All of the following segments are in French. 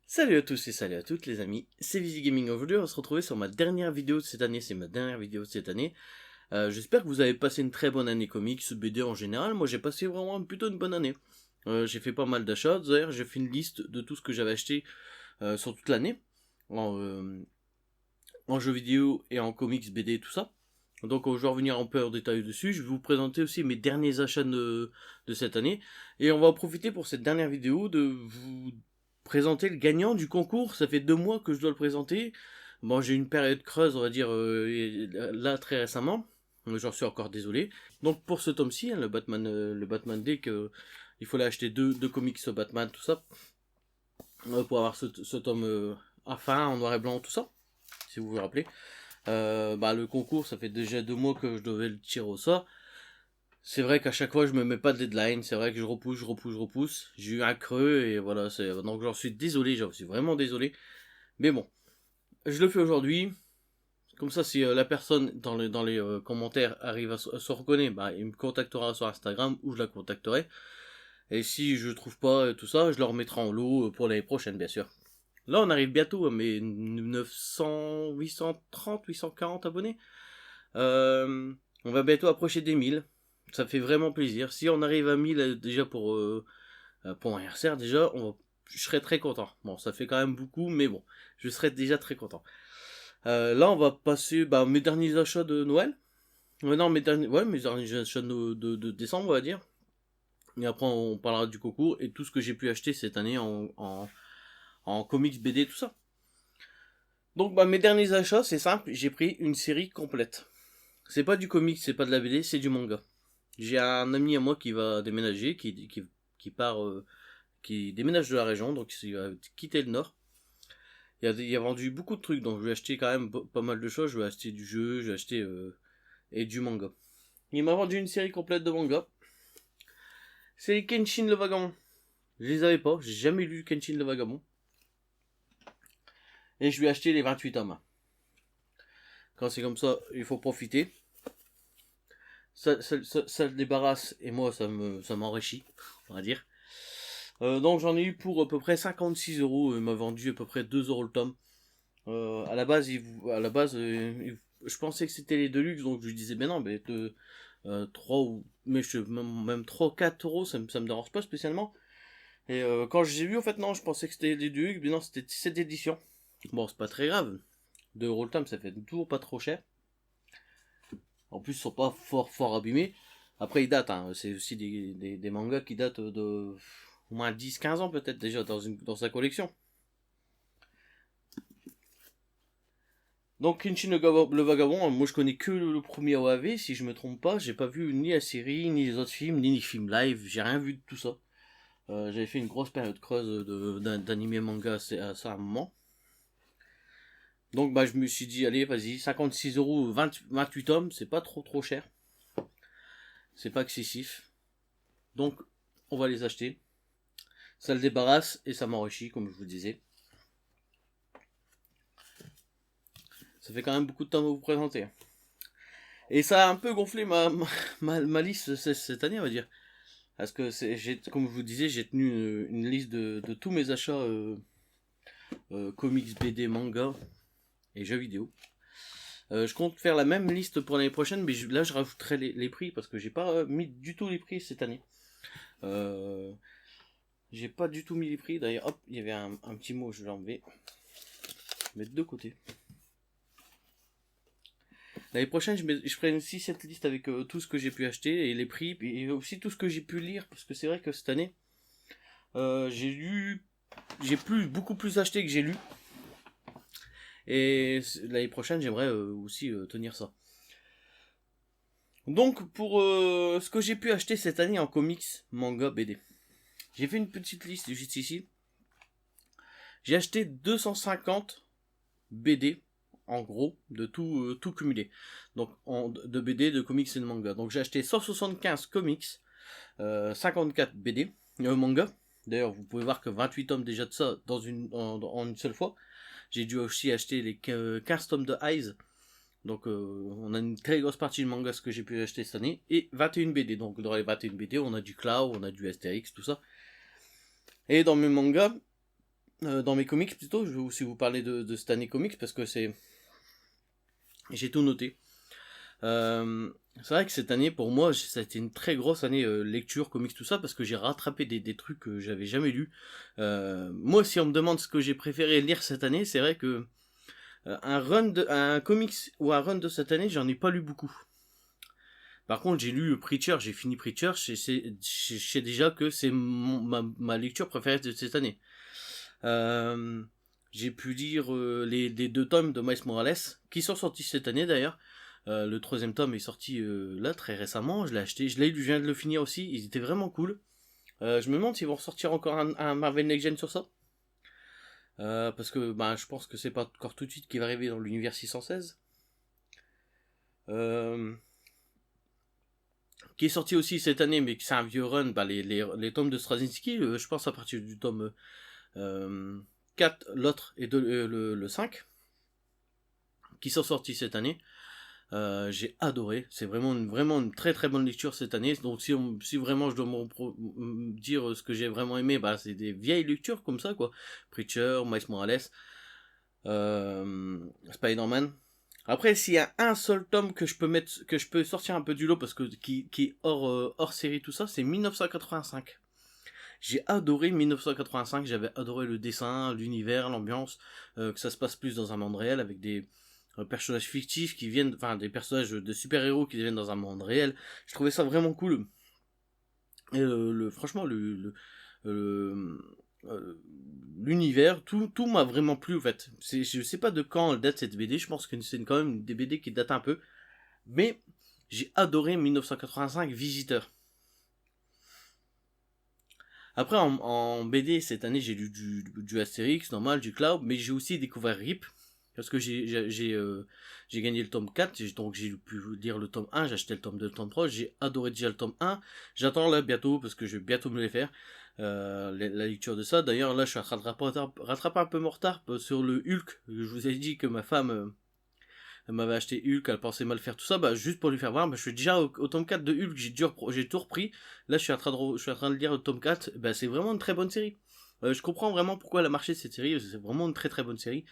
Salut à tous et salut à toutes les amis, c'est Visi Gaming. Aujourd'hui on va se retrouver sur ma dernière vidéo de cette année, c'est ma dernière vidéo de cette année. J'espère que vous avez passé une très bonne année comics, BD en général. Moi j'ai passé vraiment plutôt une bonne année. J'ai fait pas mal d'achats, d'ailleurs j'ai fait une liste de tout ce que j'avais acheté sur toute l'année, en, euh, en jeux vidéo et en comics, BD, tout ça. Donc je vais revenir un peu en détail dessus, je vais vous présenter aussi mes derniers achats de cette année. Et on va en profiter pour cette dernière vidéo de vous présenter le gagnant du concours. Ça fait 2 mois que je dois le présenter. Bon, j'ai eu une période creuse, on va dire, là très récemment. J'en suis encore désolé. Donc pour ce tome-ci, hein, le Batman Deck, il fallait acheter deux comics Batman, tout ça, pour avoir ce tome fin en noir et blanc, tout ça, si vous vous rappelez. Le concours, ça fait déjà 2 mois que je devais le tirer au sort. C'est vrai qu'à chaque fois, je me mets pas de deadline. C'est vrai que je repousse. J'ai eu un creux et voilà. Donc j'en suis désolé, j'en suis vraiment désolé. Mais bon, je le fais aujourd'hui. Comme ça, si la personne dans les commentaires arrive à se reconnaître, bah, il me contactera sur Instagram ou je la contacterai. Et si je trouve pas tout ça, je le remettrai en lot pour l'année prochaine, bien sûr. Là, on arrive bientôt à mes 900, 830, 840 abonnés. On va bientôt approcher des 1000. Ça fait vraiment plaisir. Si on arrive à 1000 déjà pour mon anniversaire, déjà, je serais très content. Bon, ça fait quand même beaucoup, mais bon, je serais déjà très content. Là, on va passer mes derniers achats de Noël. Non, mes derniers achats de décembre, on va dire. Et après, on parlera du concours et tout ce que j'ai pu acheter cette année en comics, BD, tout ça. Donc, mes derniers achats, c'est simple, j'ai pris une série complète. C'est pas du comics, c'est pas de la BD, c'est du manga. J'ai un ami à moi qui va déménager, qui part, qui déménage de la région, donc il va quitter le nord. Il a vendu beaucoup de trucs, donc je vais acheter quand même pas mal de choses. Je vais acheter du jeu, je vais acheter et du manga. Il m'a vendu une série complète de manga. C'est Kenshin le Vagabond. Je les avais pas, j'ai jamais lu Kenshin le Vagabond. Et je lui ai acheté les 28 tomes. Quand c'est comme ça, il faut profiter. Ça le débarrasse et moi ça m'enrichit, on va dire. Donc j'en ai eu pour à peu près 56 euros. Il m'a vendu à peu près 2 euros le tome. Je pensais que c'était les Deluxe, donc je lui disais, ben non, mais 3 ou. Même 3 4 euros, ça me dérange pas spécialement. Et quand j'ai vu, en fait, non, je pensais que c'était les Deluxe, mais non, c'était cette édition. Bon, c'est pas très grave. 2 euros le tome, ça fait toujours pas trop cher. En plus, ils sont pas fort abîmés. Après, ils datent, hein. C'est aussi des mangas qui datent de au moins 10 15 ans peut-être déjà dans sa collection. Donc Kenshin le Vagabond, moi je connais que le premier OAV, si je me trompe pas, j'ai pas vu ni la série, ni les autres films, ni les films live, j'ai rien vu de tout ça. J'avais fait une grosse période creuse d'anime manga à ça un moment. Donc je me suis dit, allez vas-y, 56 euros, 28 tomes, c'est pas trop cher, c'est pas excessif. Donc on va les acheter. Ça le débarrasse et ça m'enrichit, comme je vous disais. Ça fait quand même beaucoup de temps à vous présenter. Et ça a un peu gonflé ma liste cette année, on va dire. Parce que comme je vous disais, j'ai tenu une liste de tous mes achats comics, BD, manga et jeux vidéo. Je compte faire la même liste pour l'année prochaine, mais là je rajouterai les prix parce que j'ai pas mis du tout les prix cette année. J'ai pas du tout mis les prix. D'ailleurs, hop, il y avait un petit mot, je vais l'enlever. Mettre de côté. L'année prochaine, je ferai aussi cette liste avec tout ce que j'ai pu acheter et les prix, et aussi tout ce que j'ai pu lire, parce que c'est vrai que cette année, j'ai beaucoup plus acheté que j'ai lu. Et l'année prochaine, j'aimerais aussi tenir ça. Donc, pour ce que j'ai pu acheter cette année en comics, manga, BD, j'ai fait une petite liste juste ici. J'ai acheté 250 BD, en gros, de tout cumulé. Donc, de BD, de comics et de manga. Donc, j'ai acheté 175 comics, 54 BD, manga. D'ailleurs, vous pouvez voir que 28 tomes déjà de ça en une seule fois. J'ai dû aussi acheter les 15 tomes de Eyes. Donc on a une très grosse partie de manga ce que j'ai pu acheter cette année. Et 21 BD. Donc dans les 21 BD, on a du Cloud, on a du Astérix, tout ça. Et dans mes mangas, dans mes comics plutôt, je vais aussi vous parler de cette année comics parce que j'ai tout noté. C'est vrai que cette année, pour moi, ça a été une très grosse année lecture, comics, tout ça, parce que j'ai rattrapé des trucs que j'avais jamais lus. Moi, si on me demande ce que j'ai préféré lire cette année, c'est vrai que un comics ou un run de cette année, j'en ai pas lu beaucoup. Par contre, j'ai lu Preacher, j'ai fini Preacher, je sais déjà que c'est ma lecture préférée de cette année. J'ai pu lire les 2 tomes de Miles Morales, qui sont sortis cette année d'ailleurs. Le 3e tome est sorti là très récemment, je l'ai acheté, je viens de le finir aussi, ils étaient vraiment cool. Je me demande s'ils vont ressortir encore un Marvel Next Gen sur ça. Parce que je pense que c'est pas encore tout de suite qui va arriver dans l'univers 616. Qui est sorti aussi cette année, mais qui c'est un vieux run, les tomes de Straczynski, je pense à partir du tome 4, l'autre et le 5, qui sont sortis cette année. J'ai adoré, c'est vraiment une très très bonne lecture cette année. Donc si vraiment je dois me dire ce que j'ai vraiment aimé, c'est des vieilles lectures comme ça quoi. Preacher, Miles Morales, Spider-Man. Après, s'il y a un seul tome que je peux sortir un peu du lot parce que qui est hors série tout ça, c'est 1985. J'ai adoré 1985, j'avais adoré le dessin, l'univers, l'ambiance, que ça se passe plus dans un monde réel avec des personnages fictifs qui viennent, enfin des personnages de super-héros qui viennent dans un monde réel. Je trouvais ça vraiment cool. Et franchement, le- l'univers, tout m'a vraiment plu en fait. Je sais pas de quand elle date cette BD, je pense que c'est quand même des BD qui datent un peu. Mais j'ai adoré 1985 Visiteur. Après, en BD, cette année, j'ai lu du Astérix, normal, du Cloud, mais j'ai aussi découvert RIP, parce que j'ai gagné le tome 4, donc j'ai pu lire le tome 1, j'ai acheté le tome 2, le tome 3, j'ai adoré déjà le tome 1, j'attends là bientôt, parce que je vais bientôt me les faire, la lecture de ça. D'ailleurs, là, je suis en train de rattraper un peu mon retard sur le Hulk. Je vous ai dit que ma femme elle m'avait acheté Hulk, elle pensait mal faire tout ça, juste pour lui faire voir, je suis déjà au tome 4 de Hulk, j'ai tout repris. Là, je suis en train de lire le tome 4, c'est vraiment une très bonne série. Je comprends vraiment pourquoi elle a marché cette série, c'est vraiment une très très bonne série.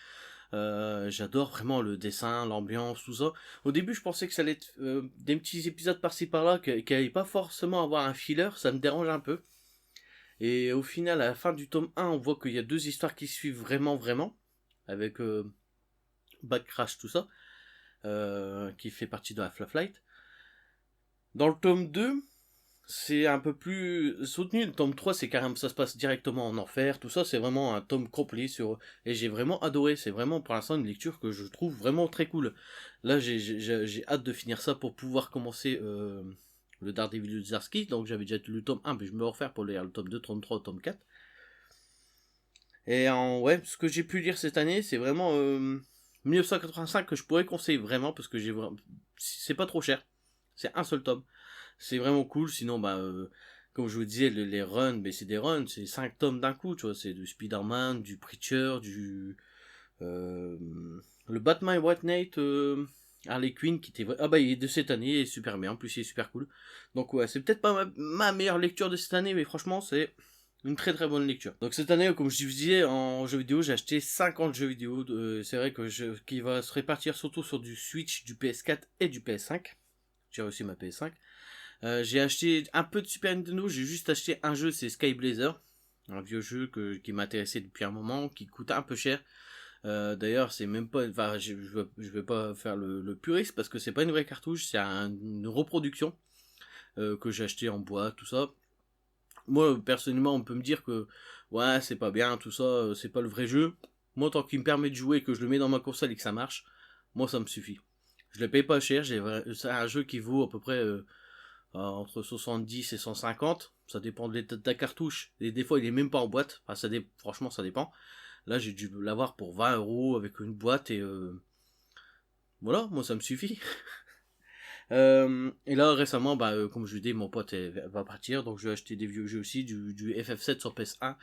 J'adore vraiment le dessin, l'ambiance, tout ça. Au début, je pensais que ça allait être des petits épisodes par-ci par-là, qui n'allaient pas forcément avoir un filler, ça me dérange un peu. Et au final, à la fin du tome 1, on voit qu'il y a 2 histoires qui suivent vraiment, vraiment, avec Back Crash, tout ça. Qui fait partie de Half-Life. Dans le tome 2, c'est un peu plus soutenu. Le tome 3, c'est carrément, ça se passe directement en enfer. Tout ça, c'est vraiment un tome complet sur. Et j'ai vraiment adoré. C'est vraiment pour l'instant une lecture que je trouve vraiment très cool. Là, j'ai hâte de finir ça pour pouvoir commencer le Daredevil de Zarski. Donc j'avais déjà lu le tome 1, mais je me vais refaire pour lire le tome 2, tome 3, tome 4. Et ouais, ce que j'ai pu lire cette année, c'est vraiment 1985 que je pourrais conseiller vraiment parce que c'est pas trop cher. C'est un seul tome. C'est vraiment cool. Sinon, comme je vous disais, les runs, c'est des runs, c'est 5 tomes d'un coup, tu vois. C'est du Spider-Man, du Preacher, euh, le Batman White Knight, Harley Quinn qui était. Ah il est de cette année, il est super bien. En plus, il est super cool. Donc, ouais, c'est peut-être pas ma meilleure lecture de cette année, mais franchement, c'est une très très bonne lecture. Donc cette année, comme je vous disais, en jeux vidéo, j'ai acheté 50 jeux vidéo. C'est vrai qui va se répartir surtout sur du Switch, du PS4 et du PS5. J'ai reçu ma PS5. J'ai acheté un peu de Super Nintendo, j'ai juste acheté un jeu, c'est Sky Blazer. Un vieux jeu qui m'intéressait depuis un moment, qui coûte un peu cher. D'ailleurs, c'est même pas. Enfin, je vais pas faire le puriste parce que c'est pas une vraie cartouche, c'est une reproduction que j'ai acheté en bois, tout ça. Moi, personnellement, on peut me dire que ouais, c'est pas bien, tout ça, c'est pas le vrai jeu. Moi, tant qu'il me permet de jouer, que je le mets dans ma console et que ça marche, moi, ça me suffit. Je le paye pas cher, c'est un jeu qui vaut à peu près entre 70 et 150. Ça dépend de l'état de ta cartouche. Et des fois, il est même pas en boîte. Enfin, franchement, ça dépend. Là, j'ai dû l'avoir pour 20 € avec une boîte et voilà, moi, ça me suffit. Et là récemment, comme je vous dis, mon pote va partir, donc je vais acheter des vieux jeux aussi, du FF7 sur PS1,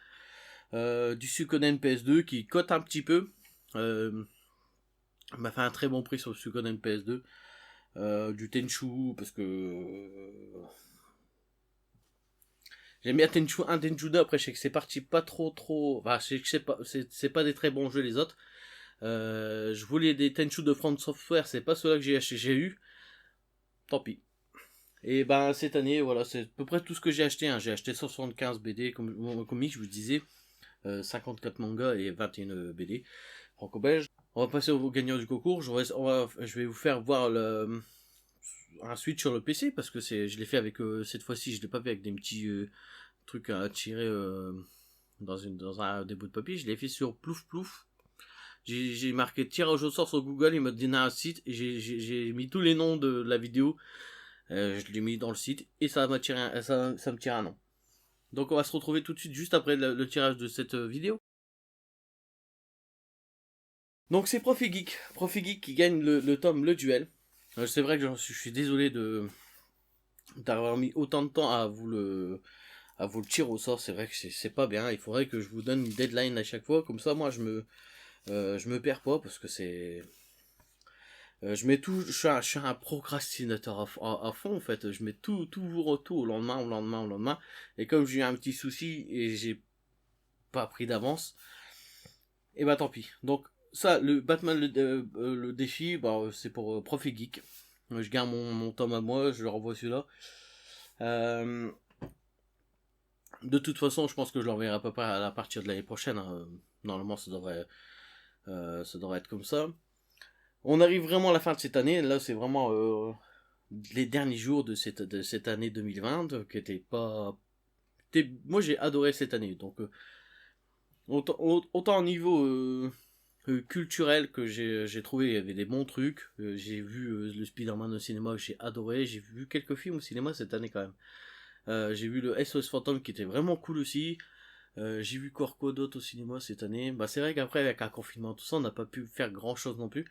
du Suikoden PS2 qui cote un petit peu. M'a fait un très bon prix sur le Suikoden PS2, du Tenchu parce que J'aime bien Tenchu 1, Tenchu 2, après je sais que c'est parti pas trop, enfin je sais que c'est pas des très bons jeux les autres. Je voulais des Tenchu de From Software, c'est pas ceux-là que j'ai eu, tant pis. Et ben cette année, voilà, c'est à peu près tout ce que j'ai acheté, hein. J'ai acheté 175 BD comme comics, je vous disais, 54 mangas et 21 BD franco-belge. On va passer au gagnant du concours, je vais vous faire voir un switch sur le PC, parce que je l'ai fait avec, cette fois-ci je l'ai pas fait avec des petits trucs à tirer dans un des bouts de papier, je l'ai fait sur Plouf Plouf. J'ai marqué tirage au sort sur Google, il m'a donné un site, et j'ai mis tous les noms de la vidéo, je l'ai mis dans le site, et ça m'a tiré ça me tire un nom. Donc on va se retrouver tout de suite, juste après le tirage de cette vidéo. Donc c'est Profi Geek qui gagne le tome Le Duel. C'est vrai que je suis désolé d'avoir mis autant de temps à vous le tirer au sort. C'est vrai que c'est pas bien. Il faudrait que je vous donne une deadline à chaque fois, comme ça moi je me perds pas, parce que c'est je mets tout, je suis un procrastinateur à fond en fait. Je mets tout au lendemain. Et comme j'ai eu un petit souci et j'ai pas pris d'avance, et bah tant pis. Donc ça, le Batman, le défi, bah c'est pour Profi Geek. Je garde mon tome à moi, je leur envoie celui-là. Euh, de toute façon, je pense que je l'enverrai à peu près à partir de l'année prochaine, hein. Normalement, ça devrait être comme ça. On arrive vraiment à la fin de cette année. Là, c'est vraiment les derniers jours de cette année 2020, qui était pas. Moi, j'ai adoré cette année. Donc, autant au niveau culturel que j'ai trouvé, il y avait des bons trucs. J'ai vu le Spider-Man au cinéma, j'ai adoré. J'ai vu quelques films au cinéma cette année quand même. J'ai vu le SOS Phantom qui était vraiment cool aussi. J'ai vu Corcodot au cinéma cette année. Bah, c'est vrai qu'après, avec un confinement, tout ça, on n'a pas pu faire grand chose non plus.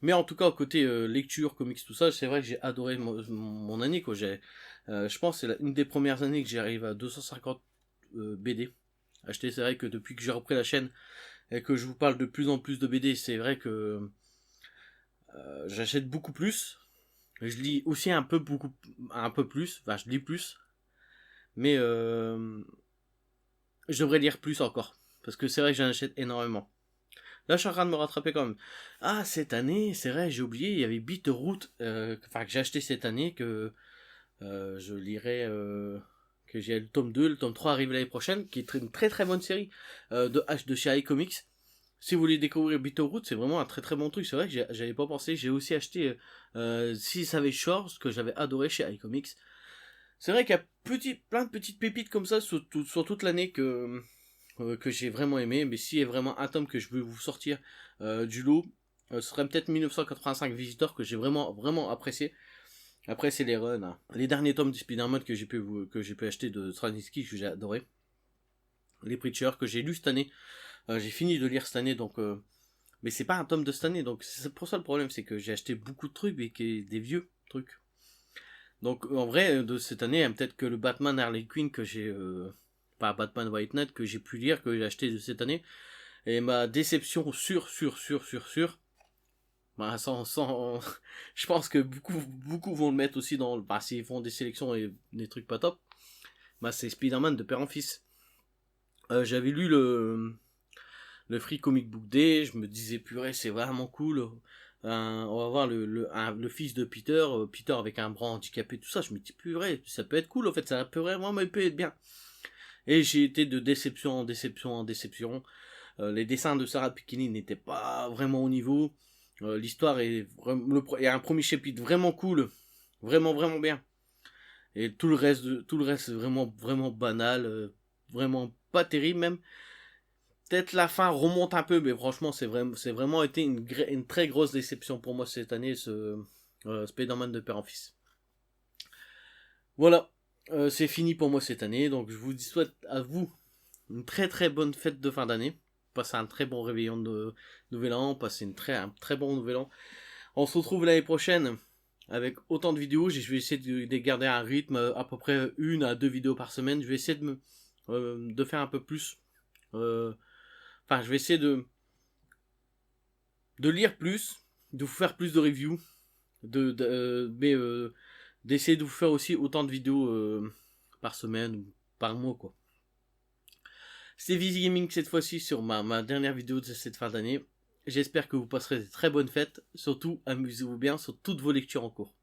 Mais en tout cas, côté lecture, comics, tout ça, c'est vrai que j'ai adoré mon année, quoi. Je pense que c'est une des premières années que j'arrive à 250 BD acheté. C'est vrai que depuis que j'ai repris la chaîne et que je vous parle de plus en plus de BD, c'est vrai que j'achète beaucoup plus. Je lis aussi un peu plus. Enfin, je lis plus, mais je devrais lire plus encore, parce que c'est vrai que j'en achète énormément. Là, je suis en train de me rattraper quand même. Ah, cette année, c'est vrai, j'ai oublié, il y avait Beatroot, que j'ai acheté cette année, que je lirai, que j'ai le tome 2, le tome 3 arrive l'année prochaine, qui est une très très bonne série de chez iComics. Si vous voulez découvrir Beatroot, c'est vraiment un très très bon truc. C'est vrai que j'avais pas pensé. J'ai aussi acheté Si Savage Shores, que j'avais adoré chez iComics. C'est vrai qu'il y a plein de petites pépites comme ça sur toute l'année que j'ai vraiment aimé. Mais s'il y a vraiment un tome que je veux vous sortir du lot, ce serait peut-être 1985 Visitor, que j'ai vraiment vraiment apprécié. Après, c'est les runs, hein. Les derniers tomes du Spider-Man que j'ai pu acheter de Straczynski, que j'ai adoré. Les Preachers que j'ai lu cette année. J'ai fini de lire cette année, donc mais c'est pas un tome de cette année, donc c'est pour ça le problème, c'est que j'ai acheté beaucoup de trucs, mais des vieux trucs. Donc en vrai, de cette année, hein, peut-être que le Batman Harley Quinn que j'ai, pas Batman White Knight que j'ai pu lire, que j'ai acheté de cette année, et ma déception bah, je pense que beaucoup vont le mettre aussi bah, s'ils font des sélections et des trucs pas top, bah c'est Spider-Man de père en fils. J'avais lu le Free Comic Book Day, je me disais purée, c'est vraiment cool. On va voir le fils de Peter, Peter avec un bras handicapé, tout ça. Je me dis purée, ça peut être cool en fait, ça peut vraiment être bien. Et j'ai été de déception en déception en déception. Les dessins de Sarah Pikini n'étaient pas vraiment au niveau. L'histoire est vraiment, il y a un premier chapitre vraiment cool, vraiment vraiment bien. Et tout le reste vraiment vraiment banal, vraiment pas terrible même. Peut-être la fin remonte un peu, mais franchement, c'est vraiment été une très grosse déception pour moi cette année, ce Spider-Man de père en fils. Voilà, c'est fini pour moi cette année, donc je vous souhaite à vous une très très bonne fête de fin d'année. Passez un très bon réveillon de nouvel an, passez un très bon nouvel an. On se retrouve l'année prochaine avec autant de vidéos. Je vais essayer de garder un rythme à peu près 1 à 2 vidéos par semaine. Je vais essayer de faire un peu plus. Enfin, je vais essayer de lire plus, de vous faire plus de reviews, mais d'essayer de vous faire aussi autant de vidéos par semaine, par mois, quoi. C'était Vizy Gaming cette fois-ci sur ma dernière vidéo de cette fin d'année. J'espère que vous passerez de très bonnes fêtes. Surtout, amusez-vous bien sur toutes vos lectures en cours.